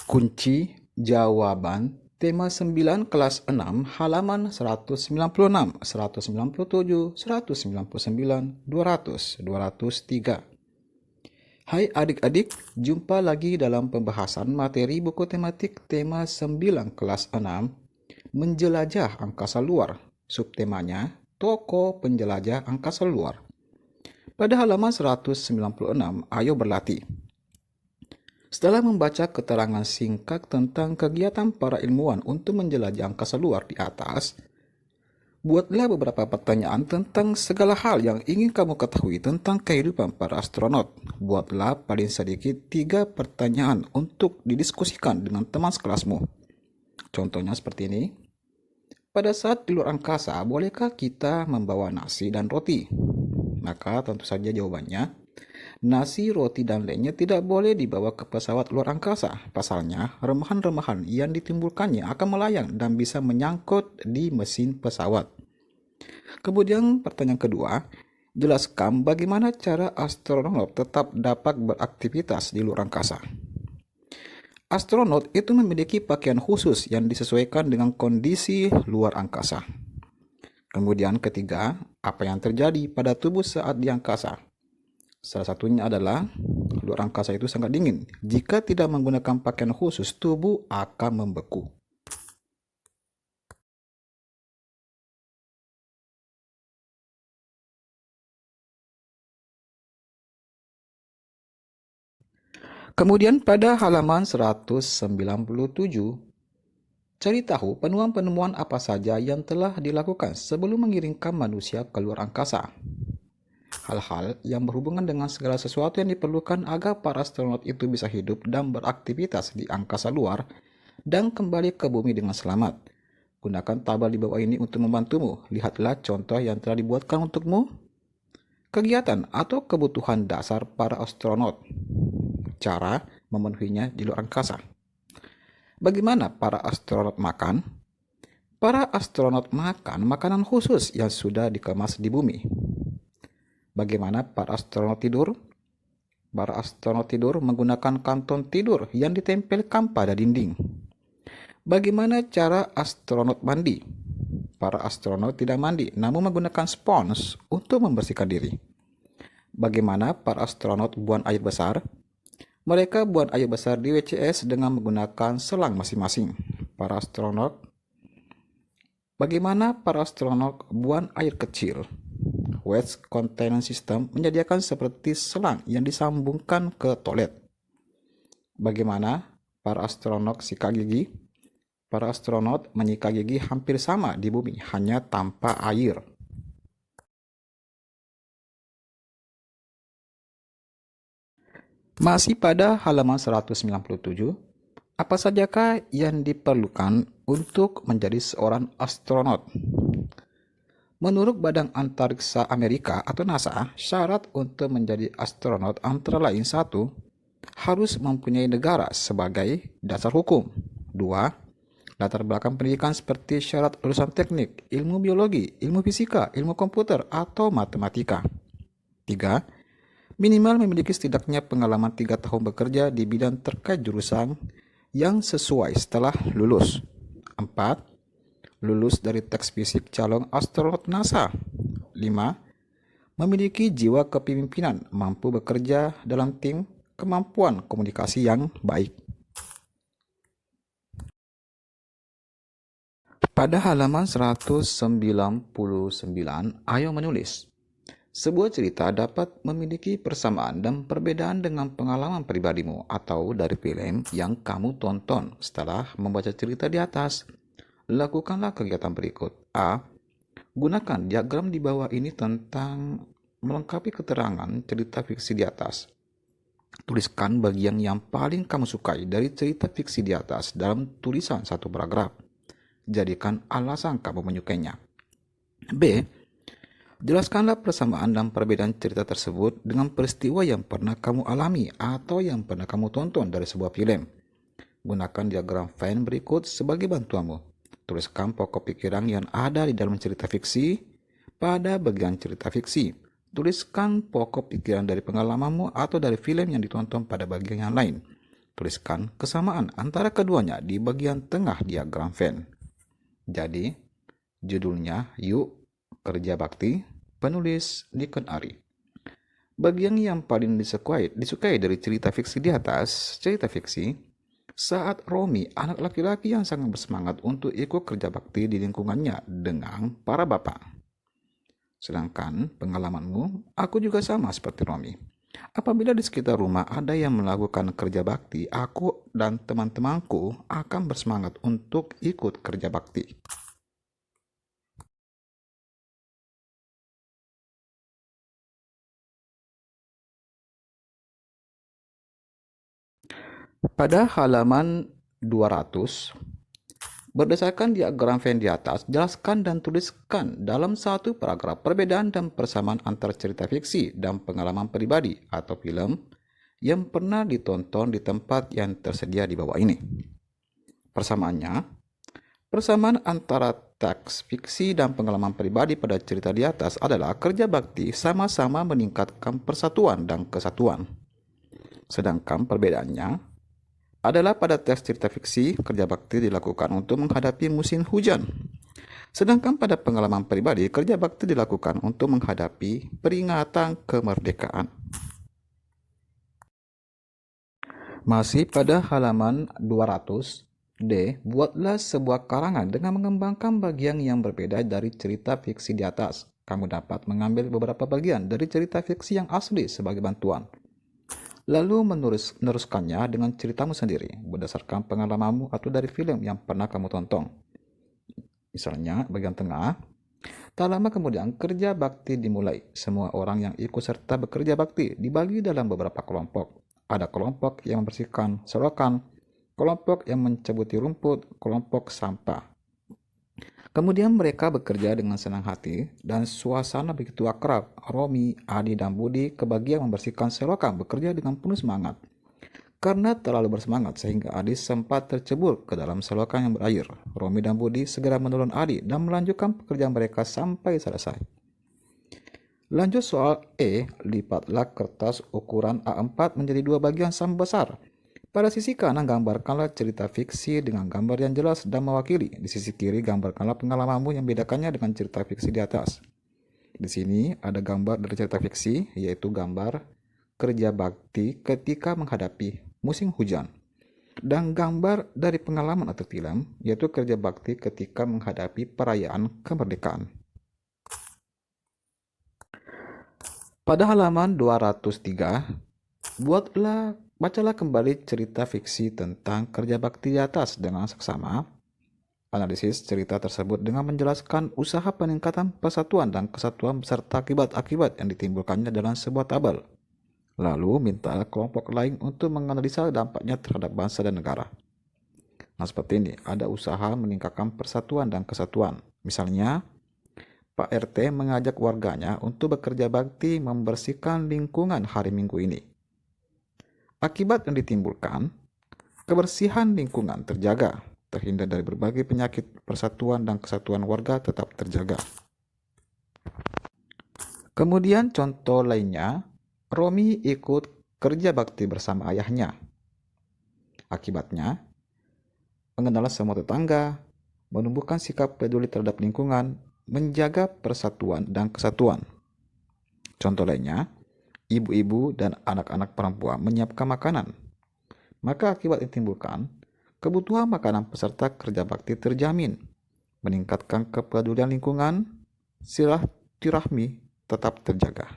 Kunci jawaban tema 9 kelas 6 halaman 196, 197, 199, 200, 203. Hai adik-adik, jumpa lagi dalam pembahasan materi buku tematik tema 9 kelas 6 Menjelajah Angkasa Luar. Subtemanya Toko Penjelajah Angkasa Luar. Pada halaman 196, ayo berlatih. Setelah membaca keterangan singkat tentang kegiatan para ilmuwan untuk menjelajah angkasa luar di atas, buatlah beberapa pertanyaan tentang segala hal yang ingin kamu ketahui tentang kehidupan para astronot. Buatlah paling sedikit 3 pertanyaan untuk didiskusikan dengan teman sekelasmu. Contohnya seperti ini. Pada saat di luar angkasa, bolehkah kita membawa nasi dan roti? Maka tentu saja jawabannya, nasi, roti, dan lainnya tidak boleh dibawa ke pesawat luar angkasa. Pasalnya, remahan-remahan yang ditimbulkannya akan melayang dan bisa menyangkut di mesin pesawat. Kemudian pertanyaan kedua, jelaskan bagaimana cara astronot tetap dapat beraktivitas di luar angkasa. Astronot itu memiliki pakaian khusus yang disesuaikan dengan kondisi luar angkasa. Kemudian ketiga, apa yang terjadi pada tubuh saat di angkasa? Salah satunya adalah luar angkasa itu sangat dingin. Jika tidak menggunakan pakaian khusus, tubuh akan membeku. Kemudian pada halaman 197, cari tahu penemuan-penemuan apa saja yang telah dilakukan sebelum mengirimkan manusia ke luar angkasa. Hal-hal yang berhubungan dengan segala sesuatu yang diperlukan agar para astronot itu bisa hidup dan beraktivitas di angkasa luar dan kembali ke bumi dengan selamat. Gunakan tabel di bawah ini untuk membantumu. Lihatlah contoh yang telah dibuatkan untukmu. Kegiatan atau kebutuhan dasar para astronot. Cara memenuhinya di luar angkasa. Bagaimana para astronot makan? Para astronot makan makanan khusus yang sudah dikemas di bumi. Bagaimana para astronot tidur? Para astronot tidur menggunakan kantong tidur yang ditempelkan pada dinding. Bagaimana cara astronot mandi? Para astronot tidak mandi, namun menggunakan spons untuk membersihkan diri. Bagaimana para astronot buang air besar? Mereka buang air besar di WCS dengan menggunakan selang masing-masing. Bagaimana para astronot buang air kecil? Waste Containment System menyediakan seperti selang yang disambungkan ke toilet. Bagaimana para astronot sikat gigi? Para astronot menyikat gigi hampir sama di bumi, hanya tanpa air. Masih pada halaman 197, apa sajakah yang diperlukan untuk menjadi seorang astronot? Menurut Badan Antariksa Amerika atau NASA, syarat untuk menjadi astronot antara lain 1. Harus mempunyai negara sebagai dasar hukum. 2. Latar belakang pendidikan seperti syarat lulusan teknik, ilmu biologi, ilmu fisika, ilmu komputer, atau matematika. 3. Minimal memiliki setidaknya pengalaman 3 tahun bekerja di bidang terkait jurusan yang sesuai setelah lulus. 4. Lulus dari tes fisik calon astronot NASA. 5. Memiliki jiwa kepemimpinan, mampu bekerja dalam tim, kemampuan komunikasi yang baik. Pada halaman 199, ayo menulis. Sebuah cerita dapat memiliki persamaan dan perbedaan dengan pengalaman pribadimu atau dari film yang kamu tonton. Setelah membaca cerita di atas, lakukanlah kegiatan berikut. A. Gunakan diagram di bawah ini tentang melengkapi keterangan cerita fiksi di atas. Tuliskan bagian yang paling kamu sukai dari cerita fiksi di atas dalam tulisan satu paragraf. Jadikan alasan kamu menyukainya. B. Jelaskanlah persamaan dan perbedaan cerita tersebut dengan peristiwa yang pernah kamu alami atau yang pernah kamu tonton dari sebuah film. Gunakan diagram Venn berikut sebagai bantuanmu. Tuliskan pokok pikiran yang ada di dalam cerita fiksi pada bagian cerita fiksi. Tuliskan pokok pikiran dari pengalamanmu atau dari film yang ditonton pada bagian yang lain. Tuliskan kesamaan antara keduanya di bagian tengah diagram Venn. Jadi, judulnya Yuk Kerja Bakti, penulis Deacon Ari. Bagian yang paling disukai dari cerita fiksi di atas, cerita fiksi, saat Romi, anak laki-laki yang sangat bersemangat untuk ikut kerja bakti di lingkungannya dengan para bapak. Sedangkan pengalamanmu, aku juga sama seperti Romi. Apabila di sekitar rumah ada yang melakukan kerja bakti, aku dan teman-temanku akan bersemangat untuk ikut kerja bakti. Pada halaman 200, berdasarkan diagram Venn di atas, jelaskan dan tuliskan dalam satu paragraf perbedaan dan persamaan antara cerita fiksi dan pengalaman pribadi atau film yang pernah ditonton di tempat yang tersedia di bawah ini. Persamaannya, persamaan antara teks fiksi dan pengalaman pribadi pada cerita di atas adalah kerja bakti sama-sama meningkatkan persatuan dan kesatuan. Sedangkan perbedaannya adalah pada teks cerita fiksi, kerja bakti dilakukan untuk menghadapi musim hujan. Sedangkan pada pengalaman pribadi, kerja bakti dilakukan untuk menghadapi peringatan kemerdekaan. Masih pada halaman 200, D. Buatlah sebuah karangan dengan mengembangkan bagian yang berbeda dari cerita fiksi di atas. Kamu dapat mengambil beberapa bagian dari cerita fiksi yang asli sebagai bantuan, lalu meneruskannya dengan ceritamu sendiri berdasarkan pengalamanmu atau dari film yang pernah kamu tonton. Misalnya, bagian tengah, tak lama kemudian kerja bakti dimulai. Semua orang yang ikut serta bekerja bakti dibagi dalam beberapa kelompok. Ada kelompok yang membersihkan selokan, kelompok yang mencabuti rumput, kelompok sampah. Kemudian mereka bekerja dengan senang hati dan suasana begitu akrab. Romi, Adi, dan Budi kebagian membersihkan selokan bekerja dengan penuh semangat. Karena terlalu bersemangat sehingga Adi sempat tercebur ke dalam selokan yang berair. Romi dan Budi segera menolong Adi dan melanjutkan pekerjaan mereka sampai selesai. Lanjut soal E, lipatlah kertas ukuran A4 menjadi dua bagian sama besar. Pada sisi kanan gambarkanlah cerita fiksi dengan gambar yang jelas dan mewakili. Di sisi kiri gambarkanlah pengalamanmu yang bedakannya dengan cerita fiksi di atas. Di sini ada gambar dari cerita fiksi, yaitu gambar kerja bakti ketika menghadapi musim hujan. Dan gambar dari pengalaman atau film, yaitu kerja bakti ketika menghadapi perayaan kemerdekaan. Pada halaman 203, bacalah kembali cerita fiksi tentang kerja bakti di atas dengan seksama. Analisis cerita tersebut dengan menjelaskan usaha peningkatan persatuan dan kesatuan beserta akibat-akibat yang ditimbulkannya dalam sebuah tabel. Lalu minta kelompok lain untuk menganalisa dampaknya terhadap bangsa dan negara. Nah, seperti ini, ada usaha meningkatkan persatuan dan kesatuan. Misalnya, Pak RT mengajak warganya untuk bekerja bakti membersihkan lingkungan hari Minggu ini. Akibat yang ditimbulkan, kebersihan lingkungan terjaga, terhindar dari berbagai penyakit, persatuan dan kesatuan warga tetap terjaga. Kemudian contoh lainnya, Romi ikut kerja bakti bersama ayahnya. Akibatnya, mengenal semua tetangga, menumbuhkan sikap peduli terhadap lingkungan, menjaga persatuan dan kesatuan. Contoh lainnya, ibu-ibu dan anak-anak perempuan menyiapkan makanan. Maka akibat yang ditimbulkan, kebutuhan makanan peserta kerja bakti terjamin, meningkatkan kepedulian lingkungan, silaturahmi tetap terjaga.